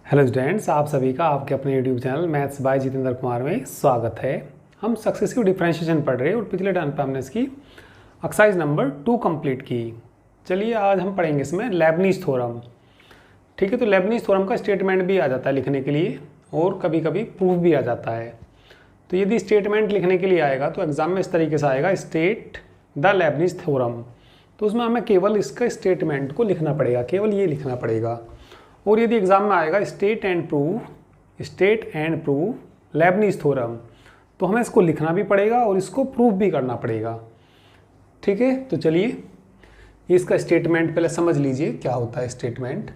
Hello students, आप सभी का आपके अपने YouTube channel maths by Jitendra Kumar में स्वागत है। हम सक्सेसिव डिफरेंशिएशन पढ़ रहे हैं और पिछले टाइम पे हमने इसकी एक्सरसाइज नंबर 2 कंप्लीट की। चलिए आज हम पढ़ेंगे इसमें लेबनीज़ थ्योरम। ठीक है, तो लेबनीज़ थ्योरम का स्टेटमेंट भी आ जाता है लिखने के लिए और कभी कभी प्रूफ भी आ जाता है। तो यदि स्टेटमेंट लिखने के लिए आएगा तो एग्जाम में इस तरीके से आएगा, स्टेट द लेबनीज़ थ्योरम। तो उसमें हमें केवल इसका स्टेटमेंट को लिखना पड़ेगा, केवल ये लिखना पड़ेगा। और यदि एग्जाम में आएगा state and prove Leibniz theorem, तो हमें इसको लिखना भी पड़ेगा और इसको प्रूव भी करना पड़ेगा। ठीक है, तो चलिए इसका स्टेटमेंट पहले समझ लीजिए क्या होता है statement.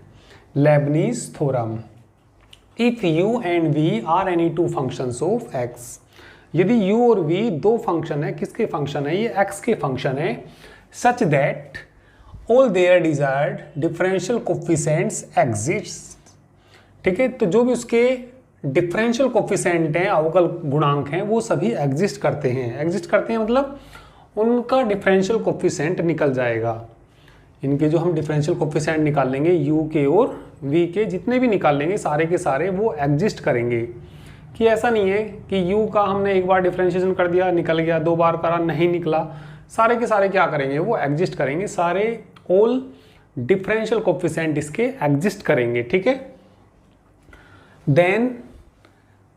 Leibniz theorem, if u and v are any two functions of x, यदि u और v दो फंक्शन है, किसके फंक्शन है? ये x के फंक्शन है। Such that all their desired differential coefficients exist। ठीक है, तो जो भी उसके डिफरेंशियल कोफिशिएंट हैं, अवकल गुणांक हैं, वो सभी एग्जिस्ट करते हैं मतलब उनका डिफरेंशियल कोफिशिएंट निकल जाएगा। इनके जो हम डिफरेंशियल कोफिशिएंट निकाल लेंगे u के और v के, जितने भी निकाल लेंगे सारे के सारे वो एग्जिस्ट करेंगे। कि ऐसा नहीं है कि u का हमने एक बार डिफरेंशिएशन कर दिया निकल गया, दो बार करा नहीं निकला, सारे के सारे क्या करेंगे? वो एग्जिस्ट करेंगे। सारे ऑल डिफरेंशियल कोफिशिएंट इसके एग्जिस्ट करेंगे। ठीक है, then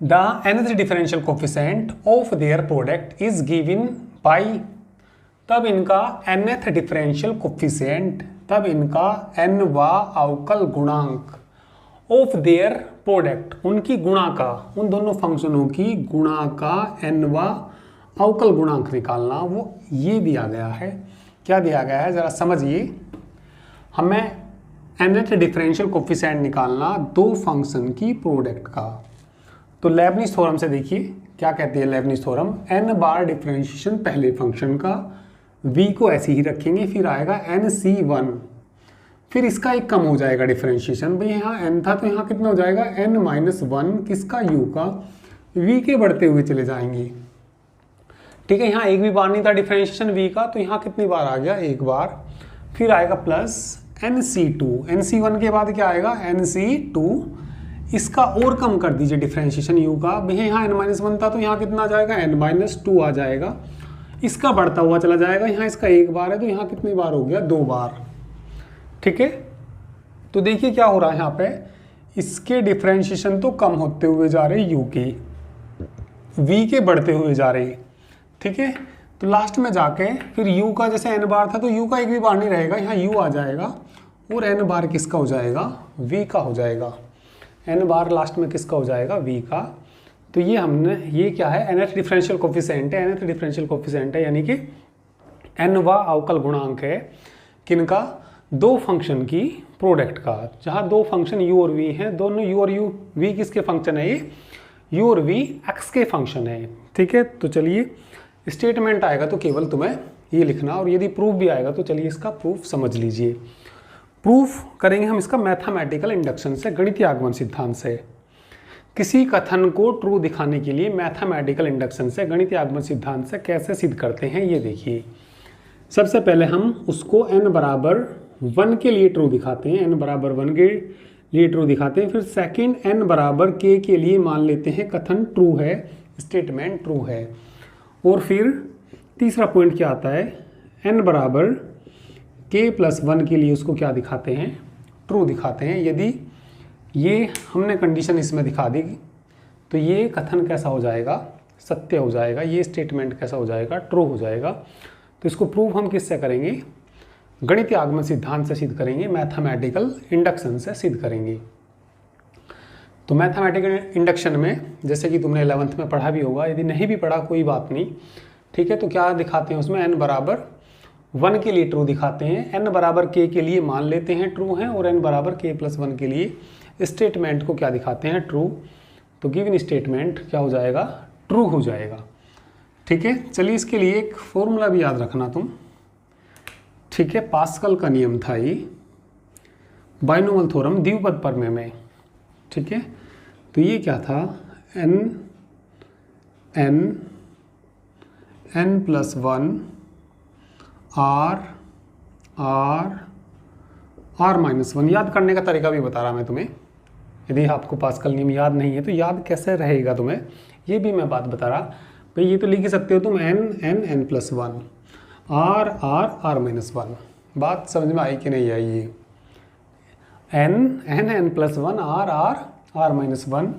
the nth differential coefficient of their product is given by, तब इनका nth डिफरेंशियल कोफिशिएंट, तब इनका nवा अवकल गुणांक ऑफ देयर प्रोडक्ट, उनकी गुणा का, उन दोनों फंक्शनों की गुणा का nवा अवकल गुणांक निकालना, वो ये दिया गया है। क्या दिया गया है जरा समझिए। हमें nth डिफरेंशियल कोफिशिएंट निकालना दो फंक्शन की प्रोडक्ट का। तो लेबनीज़ थ्योरम से देखिए क्या कहती है लेबनीज़ थ्योरम। n बार डिफरेंशिएशन पहले फंक्शन का, v को ऐसे ही रखेंगे, फिर आएगा nc1, फिर इसका एक कम हो जाएगा डिफरेंशिएशन। भाई यहाँ n था तो यहाँ कितना हो जाएगा? n-1 किसका? u का। v के बढ़ते हुए चले जाएंगे। ठीक है, यहाँ एक भी बार नहीं था डिफरेंशिएशन v का, तो यहाँ कितनी बार आ गया? एक बार। फिर आएगा प्लस nc2, nc1 के बाद क्या आएगा? nc2, इसका और कम कर दीजिए डिफरेंशिएशन u का। भैया यहाँ n-1 था तो यहाँ कितना आ जाएगा? n-2 आ जाएगा। इसका बढ़ता हुआ चला जाएगा, यहाँ इसका एक बार है तो यहाँ कितनी बार हो गया? दो बार। ठीक है, तो देखिए क्या हो रहा है यहाँ पे, इसके डिफरेंशिएशन तो कम होते हुए जा रहे u के, v के बढ़ते हुए जा रहे। ठीक है, तो लास्ट में जाके फिर u का जैसे n बार था तो u का एक भी बार नहीं रहेगा, यहाँ u आ जाएगा और n बार किसका हो जाएगा? v का हो जाएगा। n बार लास्ट में किसका हो जाएगा? v का। तो ये हमने, ये क्या है? nth डिफरेंशियल कोफिशिएंट है, nth डिफरेंशियल कोफिशिएंट है यानी कि nवा अवकल गुणांक है किनका? दो फंक्शन की प्रोडक्ट का, जहाँ दो फंक्शन u और v हैं, दोनों u और v किसके फंक्शन है? ये u और v x के फंक्शन है। ठीक है, तो चलिए स्टेटमेंट आएगा तो केवल तुम्हें ये लिखना, और यदि प्रूफ भी आएगा तो चलिए इसका प्रूफ समझ लीजिए। प्रूफ करेंगे हम इसका मैथमेटिकल इंडक्शन से, गणितीय आगमन सिद्धांत से। किसी कथन को ट्रू दिखाने के लिए मैथमेटिकल इंडक्शन से, गणितीय आगमन सिद्धांत से कैसे सिद्ध करते हैं ये देखिए। सबसे पहले हम उसको n बराबर 1 के लिए ट्रू दिखाते हैं, n बराबर 1 के लिए ट्रू दिखाते हैं। फिर सेकेंड n बराबर k के लिए मान लेते हैं कथन ट्रू है, स्टेटमेंट ट्रू है। और फिर तीसरा पॉइंट क्या आता है? n बराबर k+1 के लिए उसको क्या दिखाते हैं? ट्रू दिखाते हैं। यदि ये हमने कंडीशन इसमें दिखा दी तो ये कथन कैसा हो जाएगा? सत्य हो जाएगा। ये स्टेटमेंट कैसा हो जाएगा? ट्रू हो जाएगा। तो इसको प्रूव हम किससे करेंगे? गणितीय आगमन सिद्धांत से सिद्ध करेंगे, मैथमेटिकल इंडक्शन से सिद्ध करेंगे। तो मैथमेटिकल इंडक्शन में जैसे कि तुमने 11th में पढ़ा भी होगा, यदि नहीं भी पढ़ा कोई बात नहीं। ठीक है, तो क्या दिखाते हैं उसमें? n बराबर 1 के लिए ट्रू दिखाते हैं, n बराबर k के लिए मान लेते हैं ट्रू है, और n बराबर k+1 के लिए स्टेटमेंट को क्या दिखाते हैं? ट्रू। तो गिवन स्टेटमेंट क्या हो जाएगा? ट्रू हो जाएगा। ठीक है, चलिए इसके लिए एक फॉर्मूला भी याद रखना तुम। ठीक है, पास्कल का नियम था ये, बाइनोमियल थ्योरम द्विपद प्रमेय में। ठीक है, तो ये क्या था? n+1 r r-1। याद करने का तरीका भी बता रहा मैं तुम्हें। यदि आपको पास्कल नियम याद नहीं है तो याद कैसे रहेगा तुम्हें, ये भी मैं बात बता रहा। भाई ये तो लिख ही सकते हो तुम n+1 r-r-r-1। बात समझ में आई कि नहीं आई? ये n+1 r-r-r-1,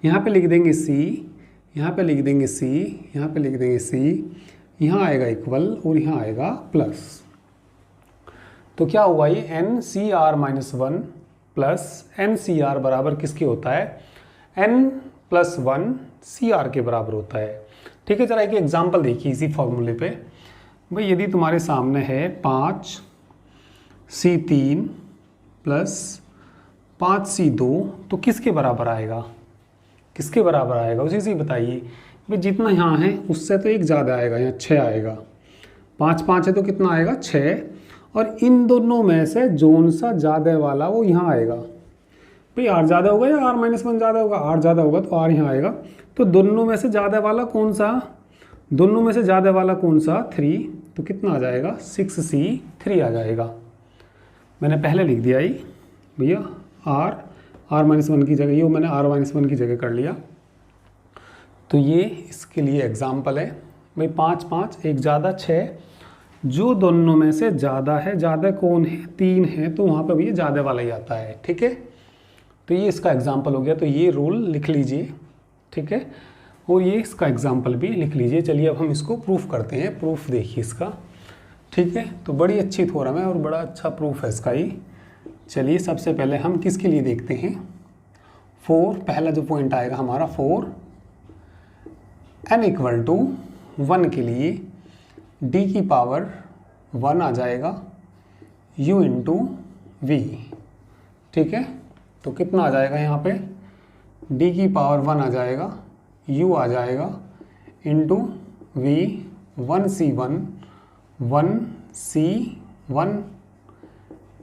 यहाँ पे लिख देंगे c, यहाँ पे लिख देंगे c, यहाँ पे लिख देंगे c, यहाँ आएगा इक्वल और यहाँ आएगा प्लस। तो क्या हुआ ये n(cr-1) प्लस n(cr) बराबर किसके होता है? n+1 cr के बराबर होता है। ठीक है, जरा एक एग्जांपल देखिए इसी फॉर्मूले पे। भाई यदि तुम्हारे सामने है 5c3 प्लस 5c2 तो किसके बराबर आएगा? किसके बराबर आएगा उसी से बताइए। भाई जितना यहाँ है उससे तो एक ज़्यादा आएगा, यहाँ 6 आएगा। 5 5 है तो कितना आएगा? 6। और इन दोनों में से जोन सा ज़्यादा वाला वो यहाँ आएगा। भाई r ज़्यादा होगा या r-1 ज़्यादा होगा? r ज़्यादा होगा तो r यहाँ आएगा। तो दोनों में से ज़्यादा वाला कौन सा? दोनों में से ज़्यादा वाला कौन सा? 3। तो कितना आ जाएगा? 6c3 आ जाएगा। मैंने पहले लिख दिया ही भैया r-1 की जगह, ये मैंने r-1 की जगह कर लिया। तो ये इसके लिए एग्जाम्पल है। भाई 5 5 एक ज़्यादा 6, जो दोनों में से ज़्यादा है, ज़्यादा कौन है? 3 है, तो वहाँ पे भैया ज़्यादा वाला ही आता है। ठीक है, तो ये इसका एग्जाम्पल हो गया। तो ये रूल लिख लीजिए, ठीक है, और ये इसका एग्जाम्पल भी लिख लीजिए। चलिए अब हम इसको प्रूफ करते हैं। प्रूफ देखिए इसका, ठीक है, तो बड़ी अच्छी थ्योरम है और बड़ा अच्छा प्रूफ है इसका ही। चलिए सबसे पहले हम किसके लिए देखते हैं? 4, पहला जो पॉइंट आएगा हमारा 4 n=1 के लिए d की पावर 1 आ जाएगा u × v। ठीक है, तो कितना आ जाएगा यहाँ पे? d की पावर 1 आ जाएगा, u आ जाएगा into v 1c1 1c1,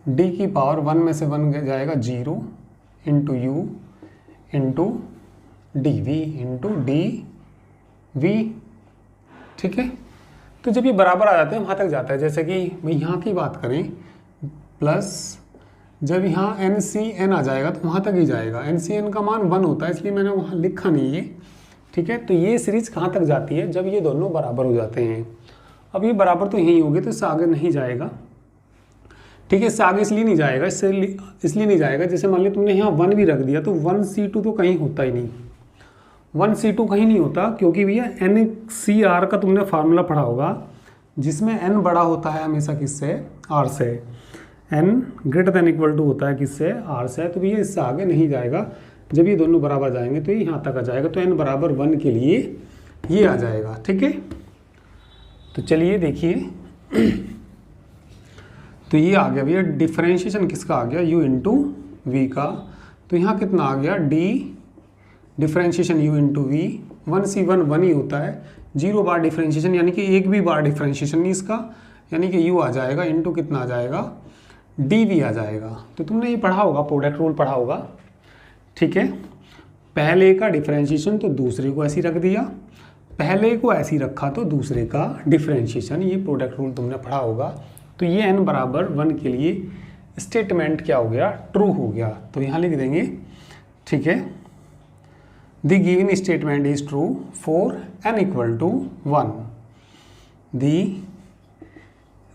d की पावर 1 में से 1 जाएगा 0 into u into dv into dv। ठीक है, तो जब ये बराबर आ जाते हैं वहाँ तक जाता है। जैसे कि भाई यहाँ की बात करें, प्लस जब यहाँ NCN आ जाएगा तो वहाँ तक ही जाएगा। NCN का मान 1 होता है, इसलिए मैंने वहाँ लिखा नहीं है। ठीक है, तो ये सीरीज कहाँ तक जाती है? जब ये दोनों बराबर हो जाते हैं। अब ये बराबर तो यहीं होंगे तो इससे आगे नहीं जाएगा। ठीक है, इससे आगे इसलिए नहीं जाएगा, इसलिए नहीं जाएगा, जैसे मान लो तुमने यहाँ 1 भी रख दिया तो 1c2 तो कहीं होता ही नहीं। 1c2 कहीं नहीं होता, क्योंकि भैया NCR का तुमने फार्मूला पढ़ा होगा, जिसमें n बड़ा होता है हमेशा किससे? r से। n > होता है किससे? r से। तो भैया इससे आगे नहीं जाएगा। जब ये दोनों बराबर जाएंगे तो ये यहाँ तक आ जाएगा। तो n = 1 के लिए ये आ जाएगा। ठीक है, तो चलिए देखिए, तो ये आ गया भैया डिफरेंशिएशन किसका आ गया? u × v का। तो यहाँ कितना आ गया? d differentiation u × v। 1c1 1 ही होता है, 0 बार डिफरेंशिएशन, यानी कि एक भी बार डिफरेंशिएशन नहीं इसका, यानी कि u आ जाएगा इंटू कितना आ जाएगा? dv आ जाएगा। तो तुमने ये पढ़ा होगा, प्रोडक्ट रूल पढ़ा होगा। ठीक है, पहले का डिफरेंशिएशन तो दूसरे को ऐसे रख दिया, पहले को ऐसे रखा तो दूसरे का डिफरेंशिएशन, ये प्रोडक्ट रूल तुमने पढ़ा होगा। तो ये n = 1 के लिए स्टेटमेंट क्या हो गया? ट्रू हो गया। तो यहाँ लिख देंगे, ठीक है, the given statement is true for n = 1। The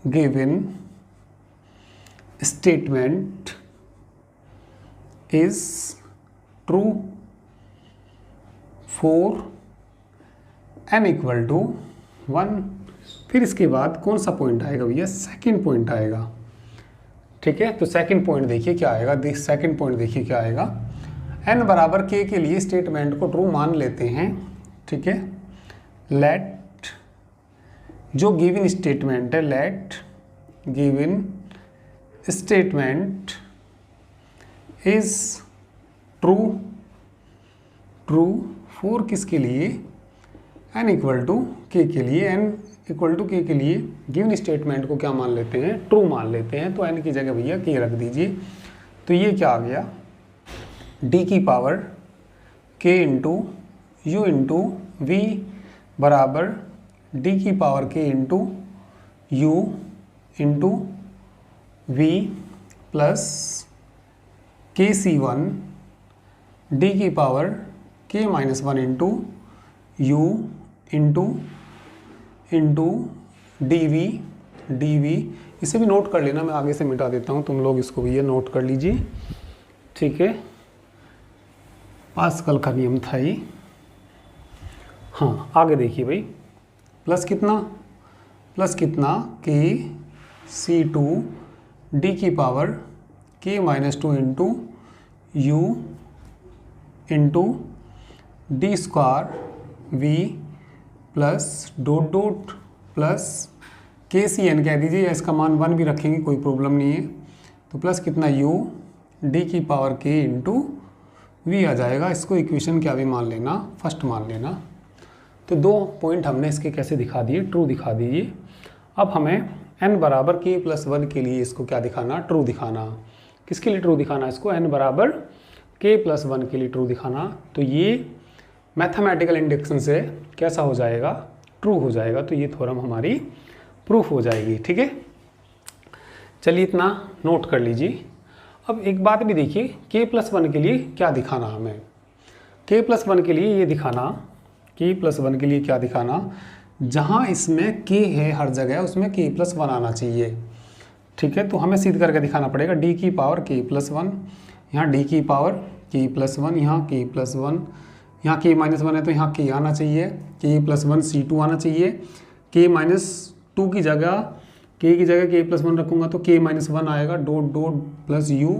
given statement is true for n = 1। फिर इसके बाद कौन सा पॉइंट आएगा भैया? सेकंड पॉइंट आएगा। ठीक है, तो सेकंड पॉइंट देखिए क्या आएगा। सेकंड पॉइंट देखिए क्या आएगा। n = k के लिए स्टेटमेंट को ट्रू मान लेते हैं। ठीक है, लेट जो गिवन स्टेटमेंट है, let given statement is true for किसके लिए? n = k के लिए। n = k के लिए गिवन स्टेटमेंट को क्या मान लेते हैं? ट्रू मान लेते हैं। तो n की जगह भैया k रख दीजिए। तो ये क्या आ गया? d की पावर k × u × v बराबर d की power k × u × v plus kc1 D की power k minus 1 into you into D V. इसे भी नोट कर लेना, मैं आगे से मिटा देता हूँ, तुम लोग इसको भी ये नोट कर लीजिए, ठीक है। पास्कल का नियम था ये। हाँ आगे देखिए भाई, प्लस कितना के सी टू डी की power k minus 2 into you into D square v plus dot dot plus k C N कह दीजिए, या इसका मान 1 भी रखेंगे कोई प्रॉब्लम नहीं है। तो प्लस कितना u डी की पावर k इंटू वी आ जाएगा। इसको इक्वेशन क्या भी मान लेना, फर्स्ट मान लेना। तो 2 पॉइंट हमने इसके कैसे दिखा दिए, ट्रू दिखा दीजिए। अब हमें n बराबर k प्लस 1 के लिए इसको क्या दिखाना, ट्रू दिखाना। किसके लिए ट्रू दिखाना, इसको n बराबर k प्लस 1 के लिए ट्रू दिखाना। तो ये मैथमेटिकल इंडक्शन से कैसा हो जाएगा, ट्रू हो जाएगा। तो ये थ्योरम हमारी प्रूफ हो जाएगी, ठीक है। चलिए इतना नोट कर लीजिए। अब एक बात भी देखिए, k प्लस 1 के लिए क्या दिखाना हमें, k प्लस 1 के लिए ये दिखाना, k प्लस 1 के लिए क्या दिखाना, जहाँ इसमें k है हर जगह उसमें k प्लस 1 आना चाहिए, ठीक है। तो हमें सिद्ध करके दिखाना पड़ेगा d की पावर k प्लस 1, यहाँ d की पावर k प्लस 1, यहाँ k प्लस 1, यहाँ k माइनस 1 है तो यहाँ k आना चाहिए, k प्लस 1 C2 आना चाहिए। k माइनस 2 की जगह k प्लस 1 रखूँगा तो k माइनस 1 आएगा, dot dot plus u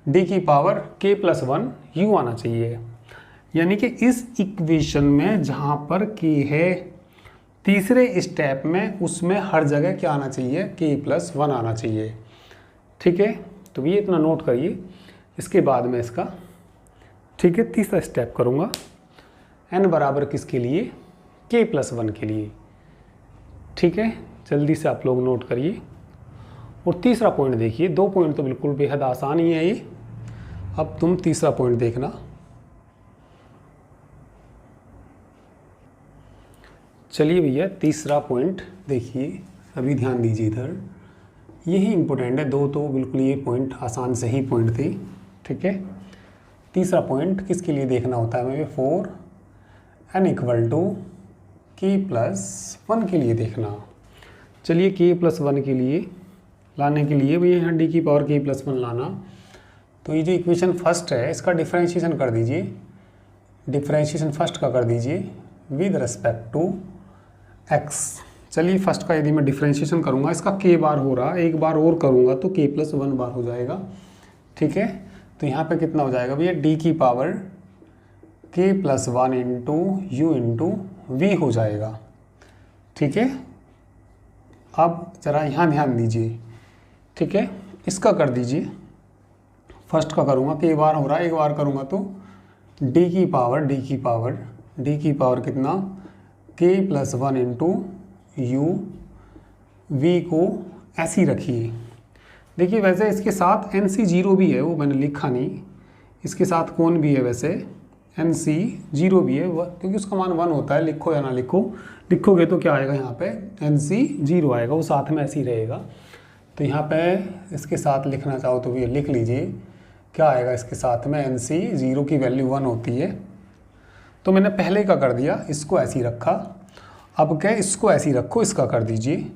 d की पावर k प्लस 1 u आना चाहिए। यानी कि इस इक्वेशन में जहाँ पर k है तीसरे स्टेप में, उसमें हर जगह क्या आना चाहिए, k प्लस 1 आना चाहिए, ठीक है। तो ये इतना नोट करिए। इसके बाद में इसका, ठीक है, तीसरा स्टेप करूँगा n बराबर किसके लिए, k प्लस 1 के लिए, ठीक है। जल्दी से आप लोग नोट करिए। और तीसरा पॉइंट देखिए, 2 पॉइंट तो बिल्कुल बेहद आसान ही है ये। अब तुम तीसरा पॉइंट देखना। चलिए भैया तीसरा पॉइंट देखिए, अभी ध्यान दीजिए इधर, यही इम्पोर्टेंट है। 2 तो बिल्कुल ये पॉइंट आसान से ही पॉइंट थे, ठीक है। तीसरा पॉइंट किसके लिए देखना होता है हमें, for n equal to k plus 1 के लिए देखना। चलिए k प्लस 1 के लिए लाने के लिए भैया यहाँ d की पावर k प्लस 1 लाना। तो ये जो इक्वेशन फर्स्ट है इसका डिफरेंशिएशन कर दीजिए, डिफरेंशिएशन फर्स्ट का कर दीजिए विद रिस्पेक्ट टू x। चलिए फर्स्ट का यदि मैं डिफरेंशिएशन करूँगा, इसका k बार हो रहा, एक बार और करूँगा तो k प्लस 1 बार हो जाएगा, ठीक है। तो यहाँ पे कितना हो जाएगा भैया, d की power k plus 1 into you into v हो जाएगा, ठीक है। अब ज़रा यहाँ ध्यान दीजिए, ठीक है। इसका कर दीजिए, फर्स्ट का करूँगा, k बार हो रहा है, एक बार करूँगा तो d की पावर कितना, k plus 1 into u v को ऐसी रखिए। देखिए वैसे इसके साथ NC 0 भी है, वो मैंने लिखा नहीं, इसके साथ कौन भी है वैसे, NC 0 भी है, क्योंकि उसका मान 1 होता है, लिखो या ना लिखोगे तो क्या आएगा, यहाँ पे NC 0 आएगा, वो साथ में ऐसे ही रहेगा। तो यहाँ पे इसके साथ लिखना चाहो तो भी लिख लीजिए, क्या आएगा इसके साथ में, NC 0 की वैल्यू 1 होती है। तो मैंने पहले का कर दिया, इसको ऐसे ही रखा। अब क्या, इसको ऐसे ही रखो, इसका कर दीजिए।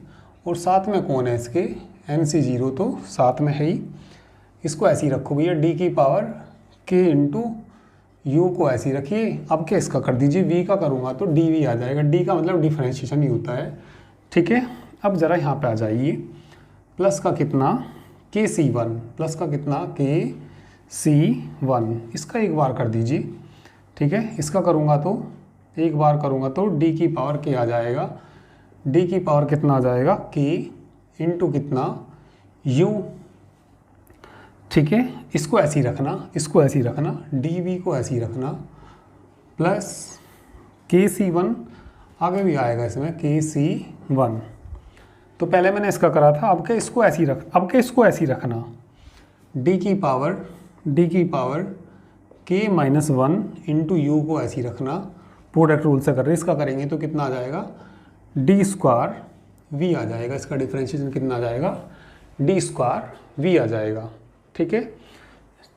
और साथ में कौन है इसके, NC 0 तो साथ में है ही, इसको ऐसे ही रखो भैया, d की पावर k इंटू u को ऐसे ही रखिए। अब क्या, इसका कर दीजिए, v का करूँगा तो dv आ जाएगा, d का मतलब डिफरेंशिएशन ही होता है, ठीक है। अब ज़रा यहाँ पे आ जाइए, प्लस का कितना kc1, प्लस का कितना kc1, इसका एक बार कर दीजिए, ठीक है। इसका करूँगा तो एक बार करूँगा तो d की पावर k आ जाएगा, d की पावर कितना आ जाएगा, k इंटू कितना u, ठीक है। इसको ऐसे ही रखना, इसको ऐसे ही रखना, dv को ऐसे ही रखना, प्लस kc1 आगे भी आएगा इसमें kc1। तो पहले मैंने इसका करा था, अब क्या इसको ऐसे ही रखना, d की power k minus 1 into you को ऐसे ही रखना, प्रोडक्ट रूल से कर रहे, इसका करेंगे तो कितना आ जाएगा, d स्क्वायर v आ जाएगा। इसका डिफरेंशिएशन कितना आ जाएगा, d स्क्वायर v आ जाएगा, ठीक है।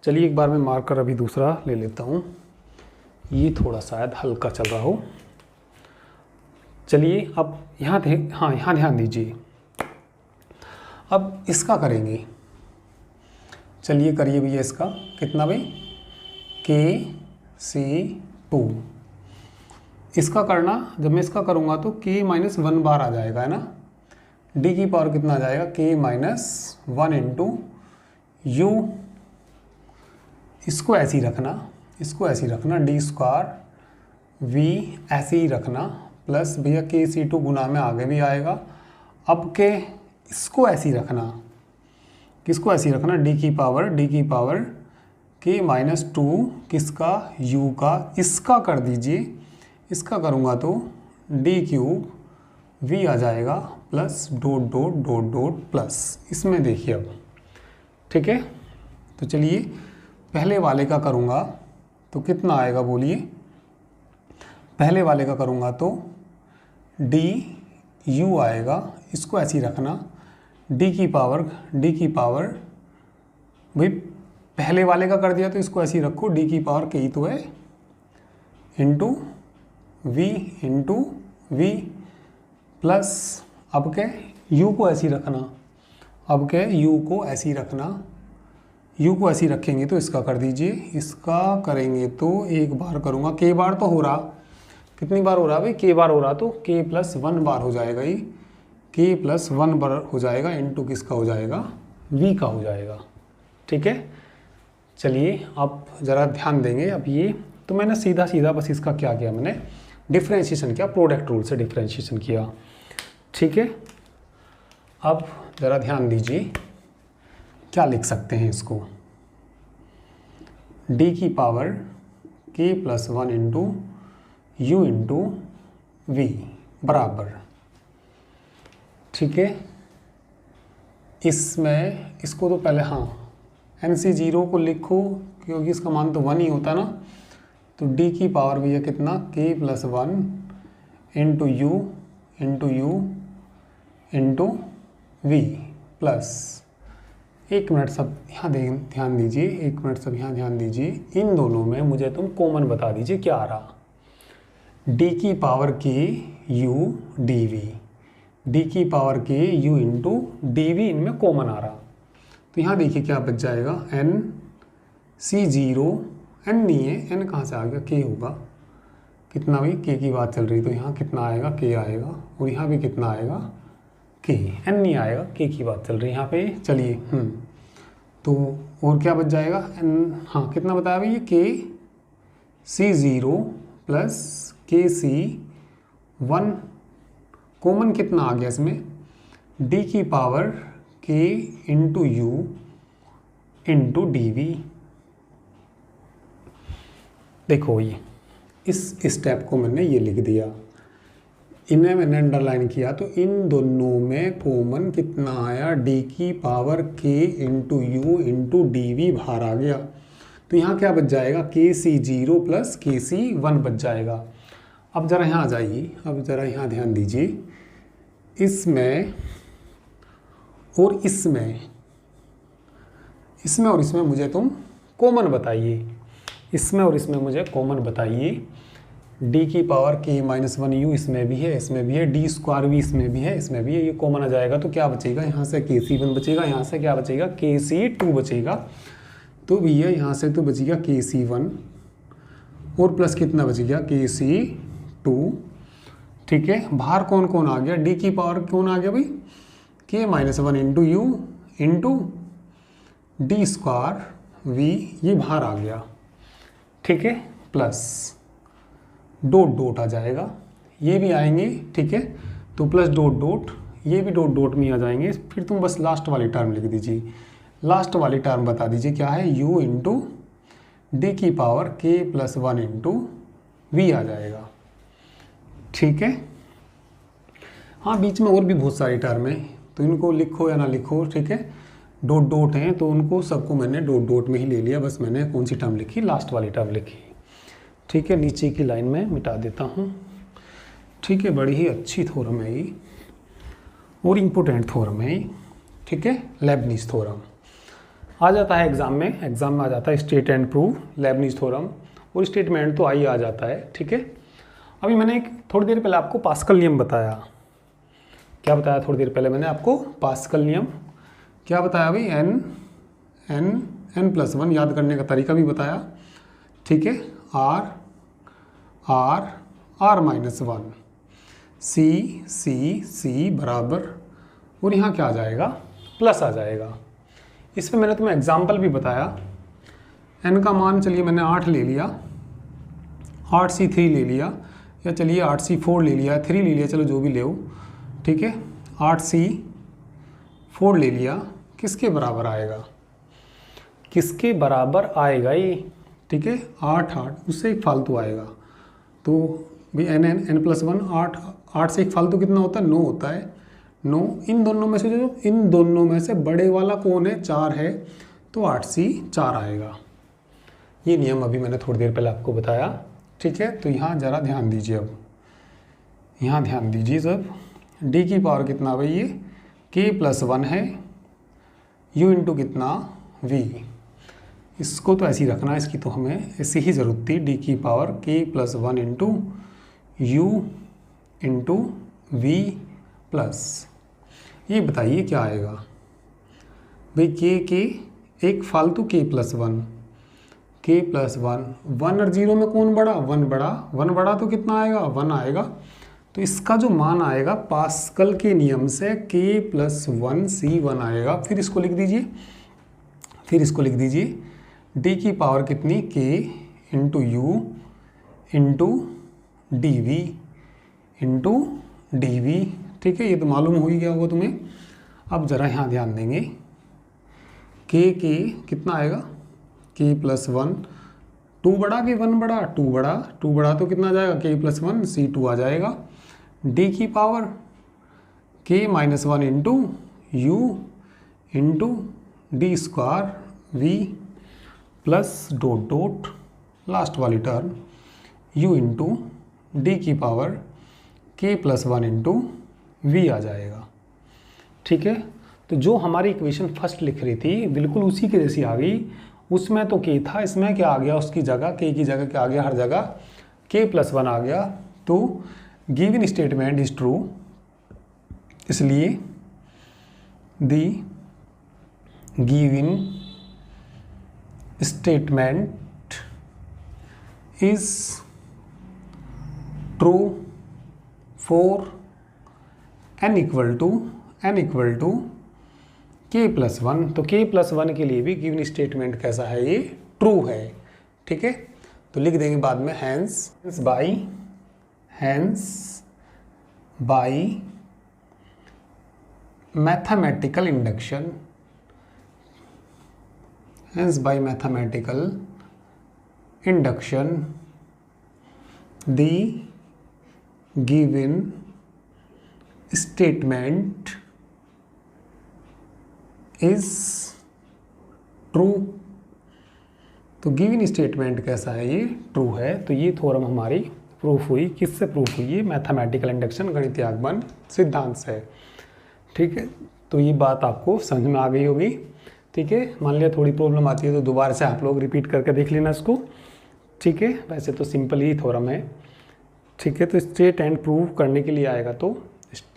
चलिए एक बार मैं मार्कर अभी दूसरा ले लेता हूँ, ये थोड़ा शायद हल्का चल रहा हो। चलिए अब यहाँ यहाँ ध्यान दीजिए। अब इसका करेंगे, चलिए करिए भैया इसका। कितना भाई? KC2। इसका करना, जब मैं इसका करूँगा तो K-1 बार आ जाएगा, है ना। D की पावर कितना आ जाएगा? K-1 into U। इसको ऐसे ही रखना, इसको ऐसे ही रखना, D स्क्वायर V ऐसे ही रखना, प्लस भैया KC2 गुना में आगे भी आएगा। अब के इसको ऐसे ही रखना, किसको ऐसे ही रखना? D की पावर K-2 किसका? U का। इसका कर दीजिए, इसका करूँगा तो D³ V आ जाएगा, plus dot dot dot dot plus. इसमें देखिए अब, ठीक है। तो चलिए पहले वाले का करूँगा तो कितना आएगा बोलिए? पहले वाले का करूँगा तो DU आएगा, इसको ऐसे ही रखना। D की पावर भाई पहले वाले का कर दिया तो इसको ऐसे ही रखो, D की पावर K ही तो है, इंटू V प्लस अब के U को ऐसे ही रखना, अब के U को ऐसे ही रखना, U को ऐसे ही रखेंगे तो इसका कर दीजिए। इसका करेंगे तो एक बार करूँगा, K बार तो हो रहा, कितनी बार हो रहा भाई? K बार हो रहा, तो K+1 बार हो जाएगा, ये K+1 बार हो जाएगा, इंटू किसका हो जाएगा? V का हो जाएगा, ठीक है। चलिए अब ज़रा ध्यान देंगे। अब ये तो मैंने सीधा सीधा बस इसका क्या किया, मैंने डिफ्रेंशिएशन किया, प्रोडक्ट रूल से डिफ्रेंशिएशन किया, ठीक है। अब ज़रा ध्यान दीजिए, क्या लिख सकते हैं इसको? D की power K+1 into U into V बराबर, ठीक है। इसमें इसको तो पहले NC0 को लिखो, क्योंकि इसका मान तो 1 ही होता ना। तो D की पावर भी है कितना? K+1 into U into V plus, एक मिनट सब यहाँ ध्यान दीजिए, एक मिनट सब यहाँ ध्यान दीजिए। इन दोनों में मुझे तुम कॉमन बता दीजिए क्या आ रहा। D की power K U dV, D की power K U into dV, इनमें कॉमन आ रहा। तो यहाँ देखिए क्या बच जाएगा? NC0, N नहीं है, N कहाँ से आ गया? K होगा। कितना भाई? K की बात चल रही, तो यहाँ कितना आएगा? K आएगा, और यहाँ भी कितना आएगा? K। N नहीं आएगा, K की बात चल रही यहाँ पे। चलिए तो और क्या बच जाएगा? N कितना बताया भाई? ये KC0 प्लस KC1, कॉमन कितना आ गया इसमें? D की power K into U into dV। देखो ये इस स्टेप को मैंने ये लिख दिया, इन्हें मैंने अंडरलाइन किया। तो इन दोनों में कॉमन कितना आया? D की power K into U into dV बाहर आ गया। तो यहाँ क्या बच जाएगा? KC0 प्लस KC1 बच जाएगा। अब ज़रा यहाँ आ जाइए, अब ज़रा यहाँ ध्यान दीजिए। इसमें और इसमें और इसमें मुझे तुम कॉमन बताइए, इसमें और इसमें मुझे कॉमन बताइए। D की पावर K-1 U इसमें भी है, इसमें भी है, D स्क्वायर भी इसमें भी है, इसमें भी है, ये कॉमन आ जाएगा। तो क्या बचेगा? यहाँ से KC1 बचेगा, यहाँ से क्या बचेगा? KC2 बचेगा। तो भैया यहाँ से तो बचेगा KC1 और प्लस कितना बच गया? KC2, ठीक है। बाहर कौन कौन आ गया? D की पावर कौन आ गया भाई? K-1 into U into D square V, ये बाहर आ गया, ठीक है। प्लस डॉट डॉट आ जाएगा, ये भी आएंगे, ठीक है। तो प्लस डॉट डॉट, ये भी डॉट डॉट में आ जाएंगे। फिर तुम बस लास्ट वाली टर्म लिख दीजिए, लास्ट वाली टर्म बता दीजिए क्या है? U इंटू D की पावर K+1 इंटू V आ जाएगा, ठीक है। बीच में और भी बहुत सारी टर्म है, तो इनको लिखो या ना लिखो, ठीक है। डॉट डॉट हैं तो उनको सबको मैंने डॉट डॉट में ही ले लिया। बस मैंने कौन सी टर्म लिखी? लास्ट वाली टर्म लिखी, ठीक है। नीचे की लाइन में मिटा देता हूँ, ठीक है। बड़ी ही अच्छी थ्योरम है ये और इम्पोर्टेंट थ्योरम है, ठीक है, लेबनिज थ्योरम। आ जाता है एग्ज़ाम में आ जाता है state and prove Leibniz theorem, और स्टेटमेंट तो आ जाता है। ठीक है, अभी मैंने एक थोड़ी देर पहले आपको पास्कल नियम बताया। क्या बताया थोड़ी देर पहले मैंने आपको? पास्कल नियम। क्या बताया भाई? n+1 याद करने का तरीका भी बताया। ठीक है, r-1 c बराबर, और यहाँ क्या आ जाएगा? प्लस आ जाएगा। इस पे मैंने तुम्हें एग्जाम्पल भी बताया। n का मान चलिए मैंने 8 ले लिया, 8c3 ले लिया, या चलिए 8c4 ले लिया, 3 ले लिया, चलो जो भी ले। ठीक है, 8c4 ले लिया, किसके बराबर आएगा? किसके बराबर आएगा ये? ठीक है, 8 उससे एक फालतू आएगा, तो भाई n+1 8 से एक फालतू कितना होता है? 9 होता है। 9 इन दोनों में से बड़े वाला कौन है? 4 है, तो 8c4 आएगा। ये नियम अभी मैंने थोड़ी देर पहले आपको बताया। ठीक है, तो यहाँ ज़रा ध्यान दीजिए। अब यहाँ ध्यान दीजिए सब। d की पावर कितना भाई? ये k+1 है, u इंटू कितना? v। इसको तो ऐसे ही रखना है, इसकी तो हमें ऐसी ही ज़रूरत थी। d की power k+1 into u into v plus, ये बताइए क्या आएगा भाई? के एक फालतू k+1 1 और 0 में कौन बड़ा? 1 बड़ा। 1 बड़ा तो कितना आएगा? 1 आएगा। तो इसका जो मान आएगा पास्कल के नियम से k+1 c1 आएगा। फिर इसको लिख दीजिए, d की पावर कितनी? k into you into D v. ठीक है, ये तो मालूम हो ही गया होगा तुम्हें। अब ज़रा यहाँ ध्यान देंगे, k कितना आएगा? k+1, 2 बड़ा कि 1 बड़ा? 2 बड़ा। 2 बड़ा तो कितना आ जाएगा? k+1 c2 आ जाएगा। d की power k-1 into you into d² v plus dot last वाली टर्म u इंटू d की पावर k+1 इंटू v आ जाएगा। ठीक है, तो जो हमारी इक्वेशन फर्स्ट लिख रही थी बिल्कुल उसी के जैसी आ गई। उसमें तो k था, इसमें क्या आ गया? उसकी जगह k की जगह क्या आ गया? हर जगह k+1 आ गया। तो गिवन स्टेटमेंट इज ट्रू, इसलिए the given statement is true for n equal to k+1। तो k+1 के लिए भी गिवन स्टेटमेंट कैसा है? ये ट्रू है। ठीक है, तो लिख देंगे बाद में hence by mathematical induction, the given statement is true. तो गिवन स्टेटमेंट कैसा है? ये ट्रू है। तो ये थ्योरम हमारी प्रूफ हुई। किससे प्रूफ हुई? ये मैथमेटिकल इंडक्शन गणितीय आगमन सिद्धांत से। ठीक है, तो ये बात आपको समझ में आ गई होगी। ठीक है, मान लिया थोड़ी प्रॉब्लम आती है तो दोबारा से आप लोग रिपीट करके देख लेना इसको। ठीक है, वैसे तो सिंपल ही थ्योरम है। ठीक है, तो स्टेट एंड प्रूव करने के लिए आएगा तो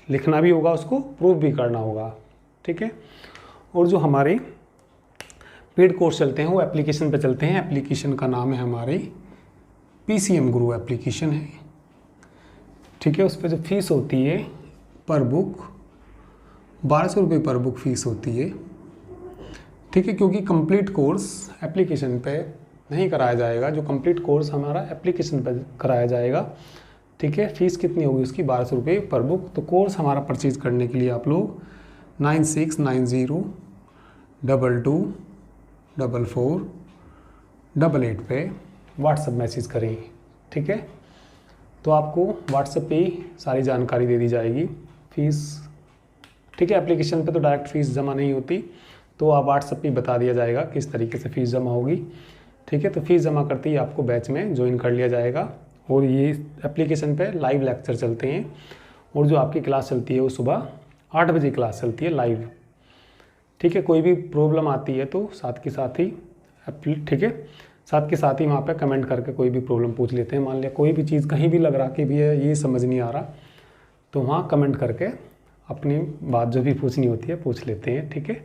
लिखना भी होगा, उसको प्रूव भी करना होगा। ठीक है, और जो हमारे पेड कोर्स चलते हैं वो एप्लीकेशन पे चलते हैं। एप्लीकेशन का नाम है हमारे PCM गुरु एप्लीकेशन है। ठीक है, उस पर जो फीस होती है पर बुक 1200 रुपये पर बुक फीस होती है। ठीक है, क्योंकि कंप्लीट कोर्स एप्लीकेशन पे नहीं कराया जाएगा, जो कंप्लीट कोर्स हमारा एप्लीकेशन पे कराया जाएगा। ठीक है, फीस कितनी होगी उसकी? 1200 रुपये पर बुक। तो कोर्स हमारा परचेज करने के लिए आप लोग 9690224488 पे व्हाट्सएप मैसेज करें। ठीक है, तो आपको व्हाट्सएप पे सारी जानकारी दे दी जाएगी। फीस ठीक है, एप्लीकेशन पे तो डायरेक्ट फ़ीस जमा नहीं होती, तो आप व्हाट्सएप पे बता दिया जाएगा किस तरीके से फ़ीस जमा होगी। ठीक है, तो फीस जमा करते ही आपको बैच में ज्वाइन कर लिया जाएगा। और ये एप्लीकेशन पे लाइव लेक्चर चलते हैं, और जो आपकी क्लास चलती है वो सुबह 8 बजे क्लास चलती है लाइव। ठीक है। कोई भी प्रॉब्लम आती है तो साथ के साथ ही ठीक है, साथ के साथ ही वहाँ पे कमेंट करके कोई भी प्रॉब्लम पूछ लेते हैं। मान लिया कोई भी चीज़ कहीं भी लग रहा कि भी ये समझ नहीं आ रहा, तो वहाँ कमेंट करके अपनी बात जो भी पूछनी होती है पूछ लेते हैं, ठीक है।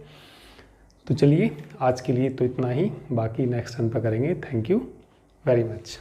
तो चलिए आज के लिए तो इतना ही, बाकी नेक्स्ट टर्न पर करेंगे। Thank you very much.